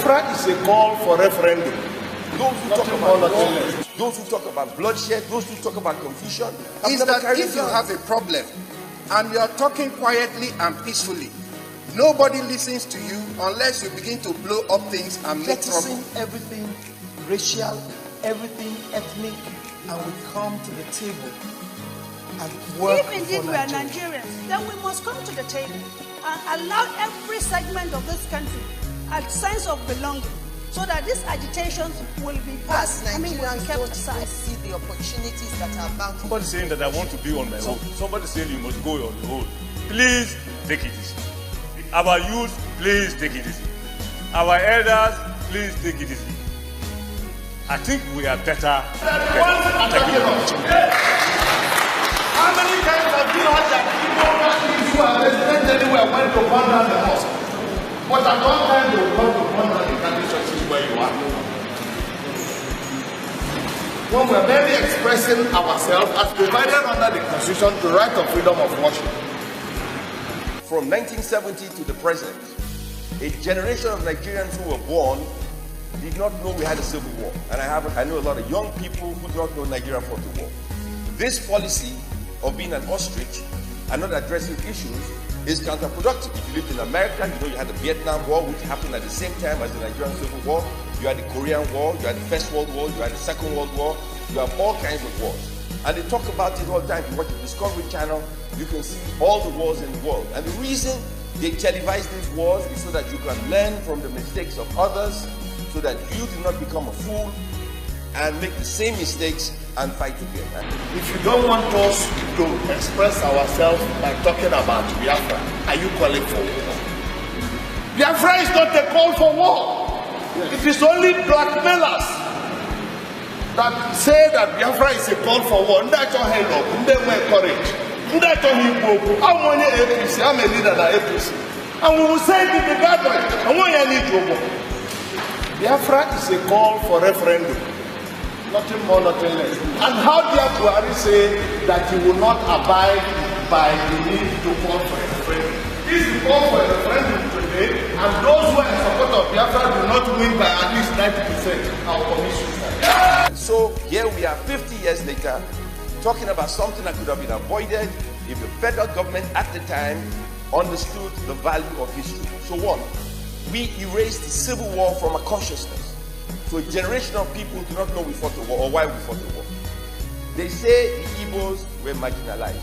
Biafra is a call for referendum. Those who talk about war, those who talk about bloodshed, those who talk about confusion, is that if you have a problem and you are talking quietly and peacefully, nobody listens to you unless you begin to blow up things and make trouble. Everything racial, everything ethnic, and we come to the table and work. If indeed we are Nigerians, then we must come to the table and allow every segment of this country a sense of belonging, so that these agitations will be passed. Nigerians don't see the opportunities that are about. Somebody saying that I want to be on my own. Somebody saying you must go on your own. Please take it easy. Our youth, please take it easy. Our elders, please take it easy. I think we are better. How many times have you heard that people who are resident anywhere went to burn down the mosque? But at one time they will come to burn down the Catholic churches where you are. When we are merely expressing ourselves as provided under the Constitution the right of freedom of worship. From 1970 to the present, a generation of Nigerians who were born did not know we had a civil war. And I know a lot of young people who do not know Nigeria fought the war. This policy of being an ostrich and not addressing issues is counterproductive. If you lived in America, you know you had the Vietnam War, which happened at the same time as the Nigerian Civil War. You had the Korean War, you had the First World War, you had the Second World War. You have all kinds of wars. And they talk about it all the time. If you watch the Discovery Channel, you can see all the wars in the world. And the reason they televise these wars is so that you can learn from the mistakes of others, so that you do not become a fool and make the same mistakes and fight together. If you don't want us to express ourselves by talking about Biafra, are you calling for war? Biafra is not a call for war. Yes. It is only blackmailers that say that Biafra is a call for war. Ndacho held up, ndewe courage. Ndacho Igbo, I'm on APC, I'm a leader of APC. And we will say it in the gathering, I want you need to go. Biafra is a call for referendum. Nothing more, nothing less. And how dare Buhari say that he will not abide by the need to call for a referendum? This is call for a referendum today, and those who are in support of Biafra do not win by at least 90%. Our commission. So here we are 50 years later, talking about something that could have been avoided if the federal government at the time understood the value of history. So one, we erased the Civil War from our consciousness. So a generation of people do not know we fought the war or why we fought the war. They say the Igbos were marginalized,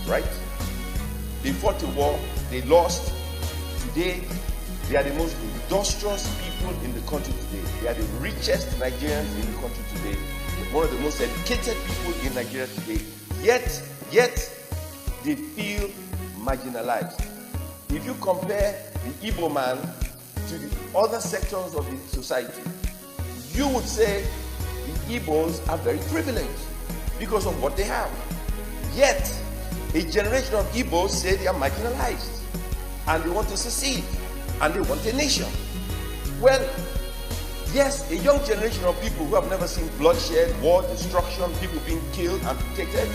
right? They fought the war, they lost. Today, they are the most industrious people in the country today. They are the richest Nigerians in the country today. One of the most educated people in Nigeria today. Yet they feel marginalized. If you compare the Igbo man to the other sectors of the society, you would say the Igbos are very privileged because of what they have. Yet, a generation of Igbos say they are marginalized and they want to secede and they want a nation. Well, yes, a young generation of people who have never seen bloodshed, war, destruction, people being killed, amputated,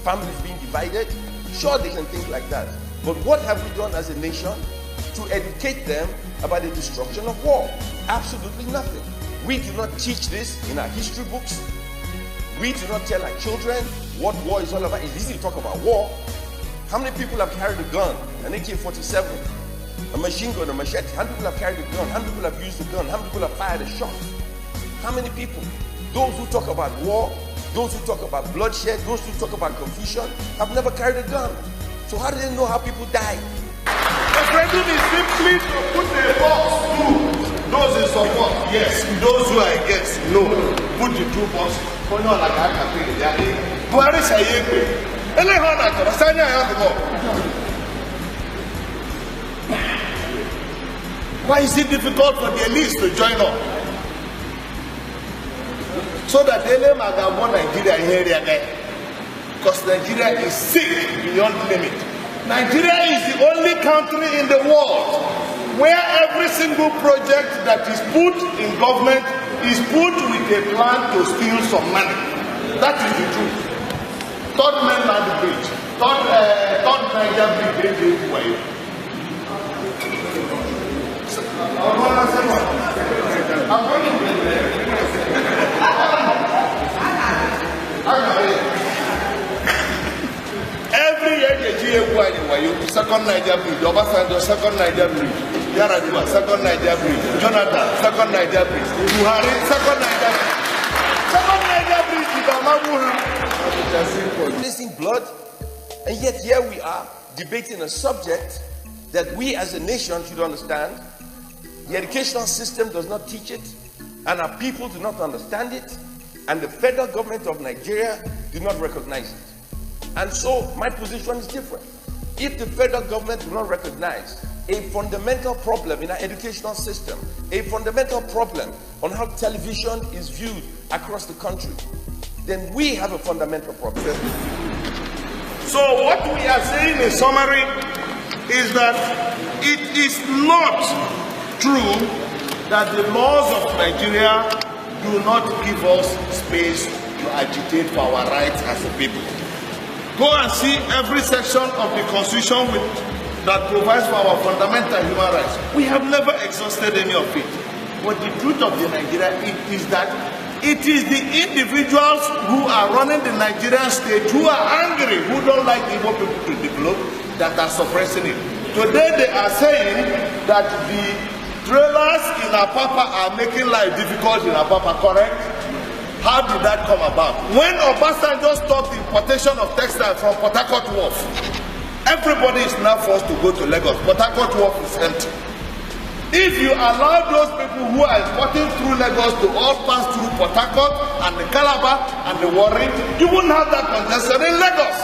families being divided, sure they can think like that. But what have we done as a nation to educate them about the destruction of war? Absolutely nothing. We do not teach this in our history books. We do not tell our children what war is all about. It's easy to talk about war. How many people have carried a gun, an AK-47, a machine gun, a machete? How many people have carried a gun? How many people have used a gun? How many people have fired a shot? How many people? Those who talk about war, those who talk about bloodshed, those who talk about confusion, have never carried a gun. So how do they know how people die? Referendum is simply to put a box through. Those in support, yes. Those who are against, no. Put the two boxes. Buhari Sayegbe. Why is it difficult for the elites to join up? So that they may have Nigeria here again. Because Nigeria is sick beyond limit. Nigeria is the only country in the world where every single project that is put in government is put with a plan to steal some money. That is the truth. Third mainland bridge, third Niger bridge, Every year they do second Niger bridge, Obasanjo second Niger bridge, Yar'Adua second Niger bridge, Jonathan second Niger bridge, Buhari second Niger bridge. Second Niger bridge is Releasing blood, and yet here we are debating a subject that we as a nation should understand. The educational system does not teach it, and our people do not understand it, and the federal government of Nigeria do not recognize it. And so my position is different. If the federal government do not recognize a fundamental problem in our educational system, a fundamental problem on how television is viewed across the country, then we have a fundamental problem. So what we are saying in summary is that it is not true that the laws of Nigeria do not give us space to agitate for our rights as a people. Go and see every section of the Constitution that provides for our fundamental human rights. We have never exhausted any of it. But the truth of the Nigeria is that it is the individuals who are running the Nigerian state, who are angry, who don't like Igbo people to develop, that are suppressing it. Today they are saying that the trailers in Apapa are making life difficult in Apapa, correct? How did that come about? When Obasanjo stopped the importation of textiles from Port Harcourt Wharf, everybody is now forced to go to Lagos. Port Harcourt Wharf is empty. If you allow those people who are importing through Lagos to all pass through Port Harcourt and the Calabar and the Warri, you wouldn't have that congestion in Lagos.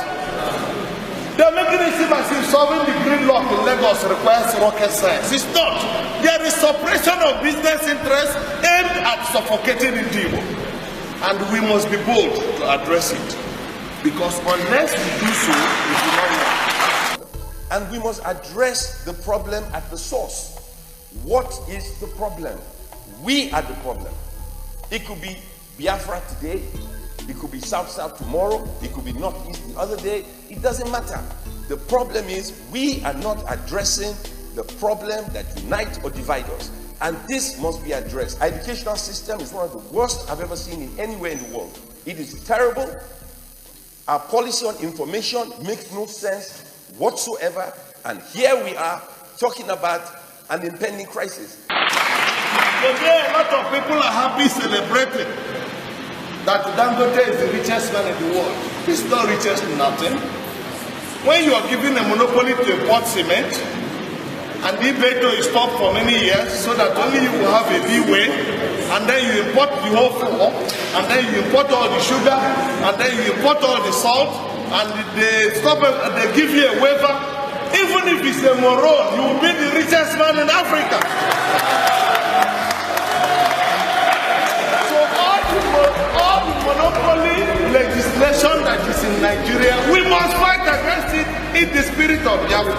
They're making it seem as if solving the gridlock in Lagos requires rocket science. It's not. There is suppression of business interests aimed at suffocating the Igbo. And we must be bold to address it. Because unless we do so, we do not know. And we must address the problem at the source. What is the problem? We are the problem. It could be Biafra today, it could be South-South tomorrow, it could be North-East the other day. It doesn't matter. The problem is we are not addressing the problem that unites or divides us. And this must be addressed. Our educational system is one of the worst I've ever seen in anywhere in the world. It is terrible. Our policy on information makes no sense whatsoever. And here we are talking about an impending crisis. Today, a lot of people are happy celebrating that Dangote is the richest man in the world. He's not richest in nothing. When you are given a monopoly to import cement, and the Ibeto is stopped for many years so that only you will have a leeway, and then you import the whole flour, and then you import all the sugar, and then you import all the salt, and they stop and they give you a waiver. Even if it's a moron, you will be the richest man in Africa. So all the monopoly legislation that is in Nigeria, we must fight against it in the spirit of Biafra.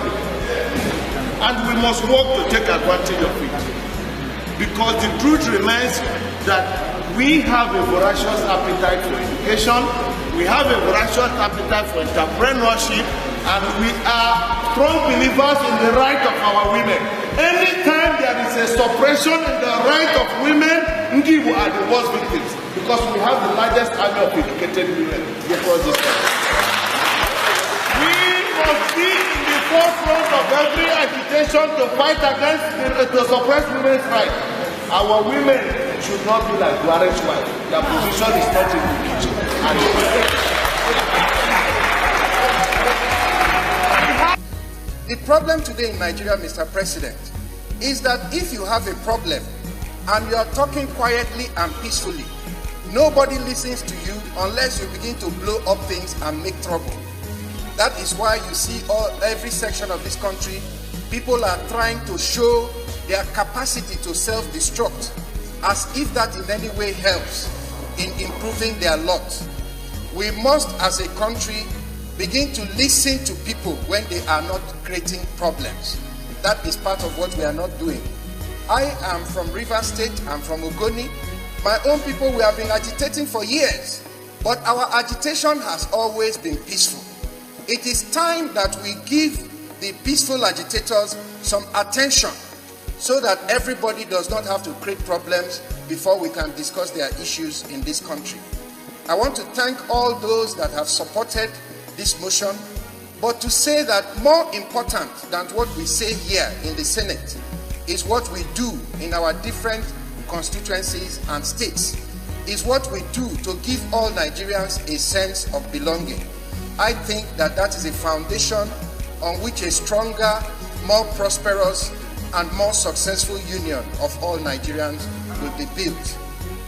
And we must work to take advantage of it. Because the truth remains that we have a voracious appetite for education, we have a voracious appetite for entrepreneurship, and we are strong believers in the right of our women. Anytime there is a suppression in the right of women, Igbo are the worst victims, because we have the largest army of educated women across this country. We must be in the forefront of every agitation to fight against to suppress women's rights. Our women should not be like Buhari's wife. Their position is not in the kitchen. The problem today in Nigeria, Mr. President, is that if you have a problem and you are talking quietly and peacefully, nobody listens to you unless you begin to blow up things and make trouble. That is why you see every section of this country, people are trying to show their capacity to self-destruct, as if that in any way helps in improving their lot. We must, as a country, begin to listen to people when they are not creating problems. That is part of what we are not doing. I am from Rivers State, I'm from Ogoni. My own people, we have been agitating for years, but our agitation has always been peaceful. It is time that we give the peaceful agitators some attention so that everybody does not have to create problems before we can discuss their issues in this country. I want to thank all those that have supported this motion, but to say that more important than what we say here in the Senate is what we do in our different constituencies and states, is what we do to give all Nigerians a sense of belonging. I think that that is a foundation on which a stronger, more prosperous, and more successful union of all Nigerians will be built.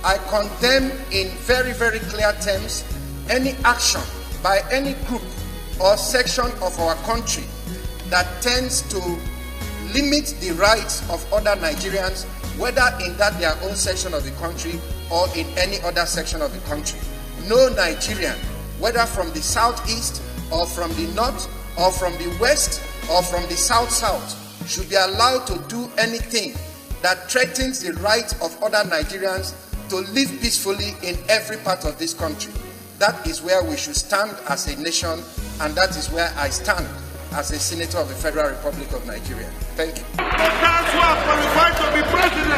I condemn in very, very clear terms any action by any group or section of our country that tends to limit the rights of other Nigerians, whether in that their own section of the country or in any other section of the country. No Nigerian, whether from the southeast or from the north or from the west or from the south-south, should be allowed to do anything that threatens the right of other Nigerians to live peacefully in every part of this country. That is where we should stand as a nation, and that is where I stand as a senator of the Federal Republic of Nigeria. Thank you. That's who are qualified to be president.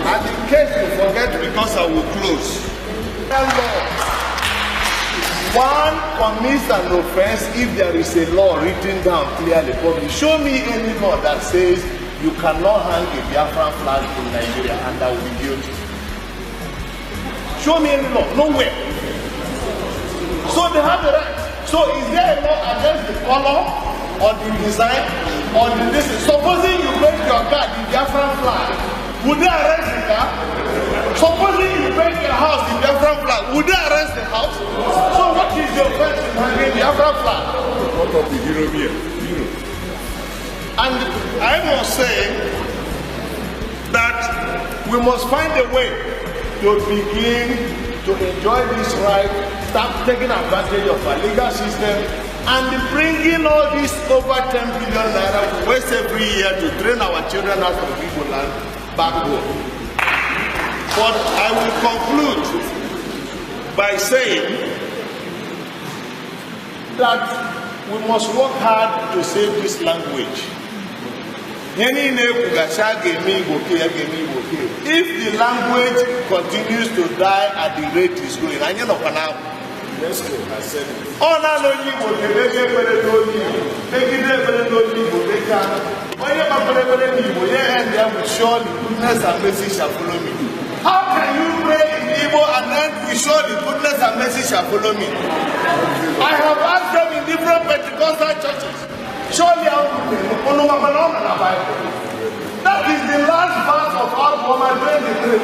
And in case you forget, because I will close. One commits an offense if there is a law written down clearly published. Show me any law that says you cannot hang a Biafran flag in Nigeria and that will be guilty. Show me any law. Nowhere. So they have the right. So is there a law against the color or the design or the listen? Supposing you make your car the Biafran flag, would they arrest the car? Supposing you make your house the Biafran flag, would they arrest the house? So what is the offense in hanging the Biafran flag? What of the European? And I must say that we must find a way to begin to enjoy this right, start taking advantage of our legal system, and bringing all this over 10 billion naira we waste every year to train our children out of Igbo land back home. But I will conclude by saying that we must work hard to save this language. If the language continues to die at the rate it's going, and you know now, let's go. I said it. Oh, no, you will be making better only. Making better only. When you are better than you, and there will surely goodness and mercy shall follow me. How can you pray in Igbo and then we surely goodness and mercy shall follow me? I have asked them in different Pentecostal churches. Surely I will pray. That is the last verse of our woman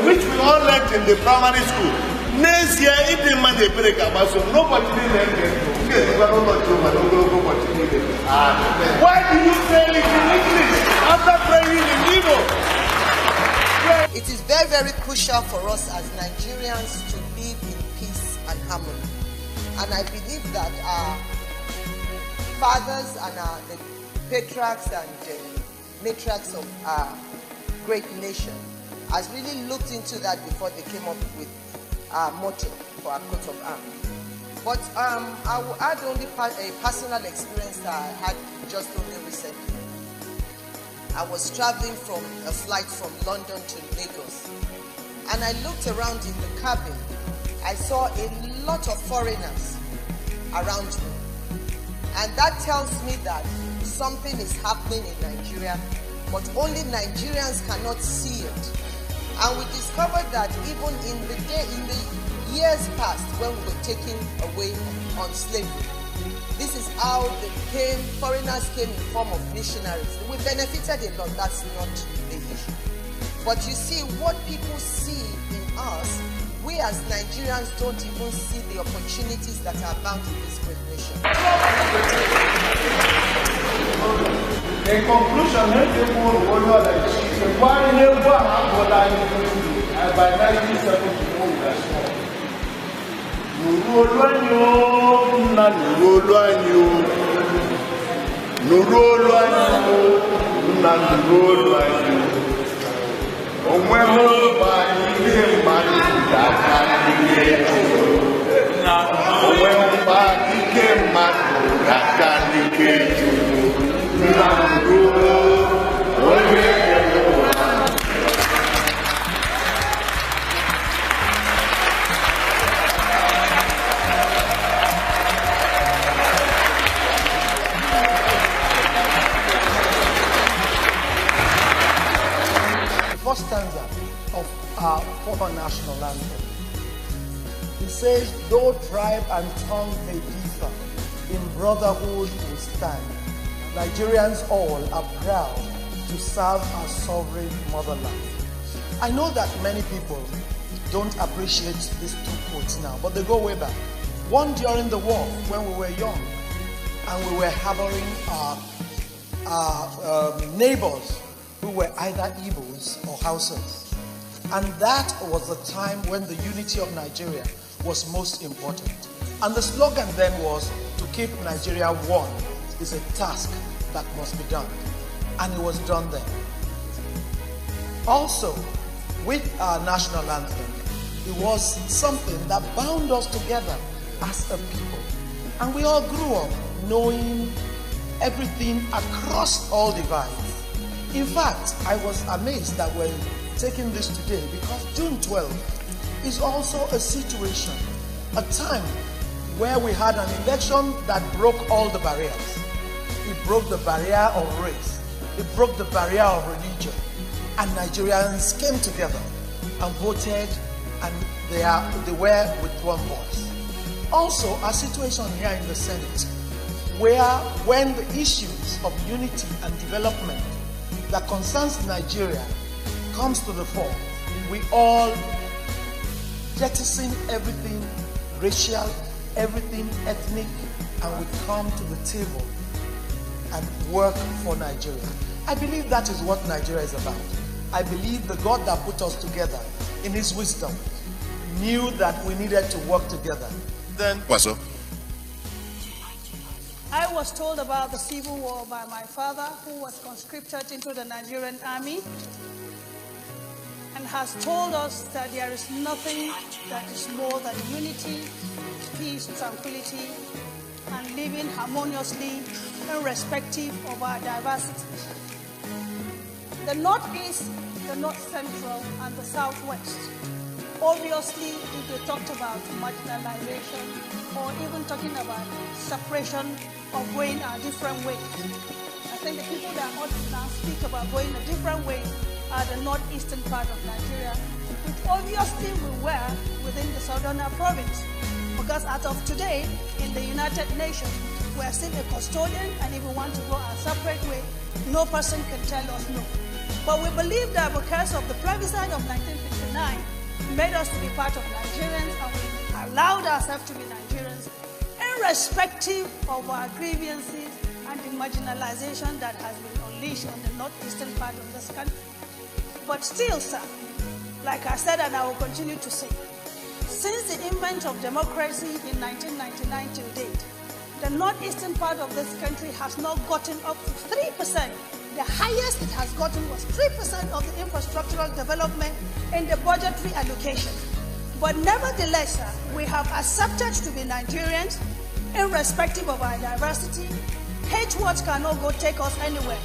which we all learned in the primary school. Next year, it didn't man they break about so nobody didn't Why do you say it in English after praying in Igbo? It is very, very crucial for us as Nigerians to live in peace and harmony. And I believe that our fathers and the patriarchs and matriarchs of our great nation has really looked into that before they came up with our motto for our coat of arms. But I will add only a personal experience that I had just only recently. I was traveling from a flight from London to Lagos, and I looked around in the cabin. I saw a lot of foreigners around me, and that tells me that something is happening in Nigeria, but only Nigerians cannot see it. And we discovered that even in the years past, when we were taken away on slavery, this is how foreigners came in form of missionaries. We benefited a lot, that's not the issue. But you see, what people see in us, we as Nigerians don't even see the opportunities that are bound in this great nation. In conclusion, by 1974, Nuru First stanza of our former national anthem. It says, though tribe and tongue may differ, in brotherhood we stand. Nigerians all are proud to serve our sovereign motherland. I know that many people don't appreciate these two quotes now, but they go way back. One during the war, when we were young, and we were harboring our neighbors who were either Igbos or Hausas. And that was the time when the unity of Nigeria was most important. And the slogan then was, to keep Nigeria one is a task that must be done. And it was done then. Also, with our national anthem, it was something that bound us together as a people. And we all grew up knowing everything across all divides. In fact, I was amazed that we're taking this today because June 12th is also a situation, a time where we had an election that broke all the barriers. It broke the barrier of race. It broke the barrier of religion. And Nigerians came together and voted, and they were with one voice. Also, a situation here in the Senate where when the issues of unity and development that concerns Nigeria comes to the fore, we all jettison everything racial, everything ethnic, and we come to the table and work for Nigeria. I believe that is what Nigeria is about. I believe the God that put us together in his wisdom knew that we needed to work together. Then Massob. I was told about the civil war by my father, who was conscripted into the Nigerian army, and has told us that there is nothing that is more than unity, peace, tranquility, and living harmoniously irrespective of our diversity. The Northeast, the North Central, and the Southwest. Obviously, if we talked about marginalization or even talking about separation or going our different ways, I think the people that ought to now speak about going a different way are the northeastern part of Nigeria, which obviously we were within the southern province. Because as of today, in the United Nations, we are still a custodian, and if we want to go our separate way, no person can tell us no. But we believe that because of the plebiscite of 1959, made us to be part of Nigerians, and we allowed ourselves to be Nigerians, irrespective of our grievances and the marginalization that has been unleashed on the northeastern part of this country. But still, sir, like I said, and I will continue to say, since the invent of democracy in 1999 till date, the northeastern part of this country has not gotten up to 3%. The highest it has gotten was 3% of the infrastructural development in the budgetary allocation. But nevertheless, sir, we have accepted to be Nigerians, irrespective of our diversity. Hate words cannot go take us anywhere.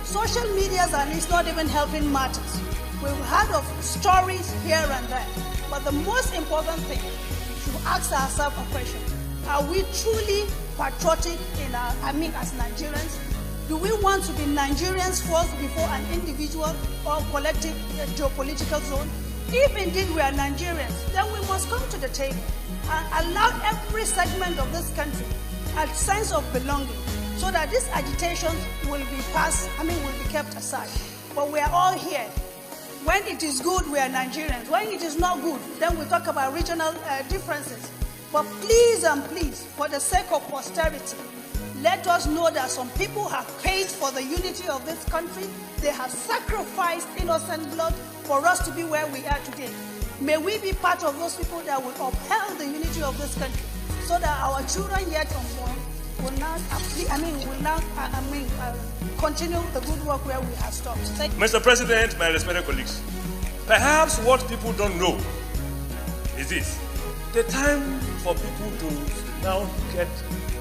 Social media is not even helping matters. We've heard of stories here and there. But the most important thing is to ask ourselves a question. Are we truly patriotic as Nigerians? Do we want to be Nigerians first before an individual or collective geopolitical zone? If indeed we are Nigerians, then we must come to the table and allow every segment of this country a sense of belonging, so that these agitations will be kept aside. But we are all here. When it is good, we are Nigerians. When it is not good, then we talk about regional differences. But please and please, for the sake of posterity, let us know that some people have paid for the unity of this country. They have sacrificed innocent blood for us to be where we are today. May we be part of those people that will uphold the unity of this country, so that our children yet unborn will now, continue the good work where we have stopped. Mr. President, my respected colleagues, perhaps what people don't know is this. The time for people to now get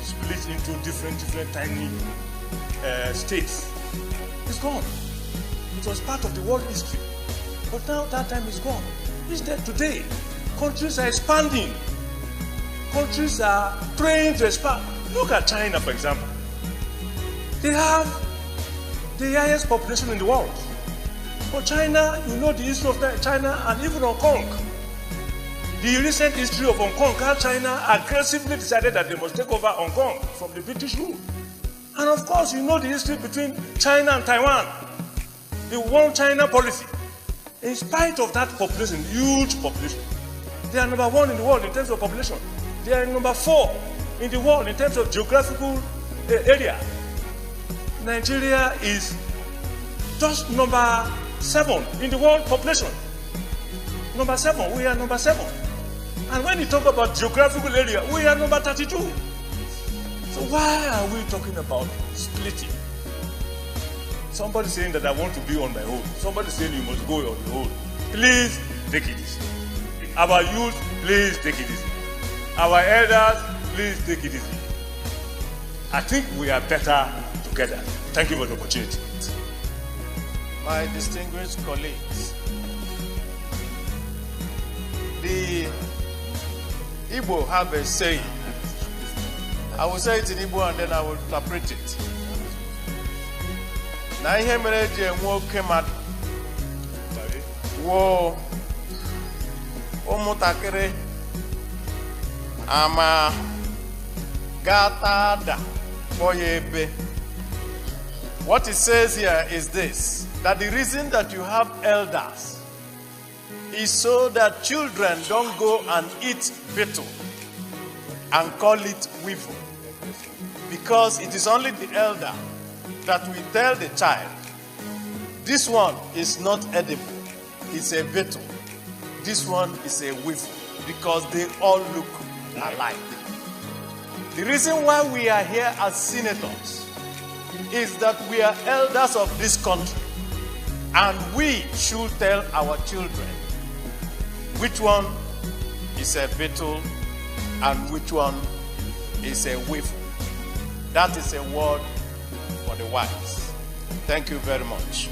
split into different tiny states. It's gone. It was part of the world history. But now that time is gone. Instead, today, countries are expanding. Countries are trying to expand. Look at China, for example. They have the highest population in the world. For China, you know the history of China and even Hong Kong. The recent history of Hong Kong, how China aggressively decided that they must take over Hong Kong from the British rule. And of course, you know the history between China and Taiwan, the One China policy. In spite of that population, huge population, they are number 1 in the world in terms of population. They are number 4 in the world in terms of geographical area. Nigeria is just number 7 in the world population. Number 7, we are number 7. And when you talk about geographical area, we are number 32. So why are we talking about splitting? Somebody saying that I want to be on my own. Somebody saying you must go on your own. Please take it easy. Our youth, please take it easy. Our elders, please take it easy. I think we are better together. Thank you for the opportunity. My distinguished colleagues, the Igbo have a saying. I will say it in Igbo and then I will interpret it. Na ihe mere ji enwe oke mmadụ wo ụmụntakịrị ama gata ada kpọya ebe. What it says here is this, that the reason that you have elders is so that children don't go and eat betel and call it weevil. Because it is only the elder that will tell the child, this one is not edible, it's a betel. This one is a weevil, because they all look alike. The reason why we are here as senators is that we are elders of this country, and we should tell our children which one is a betel and which one is a weevil. That is a word for the wise. Thank you very much.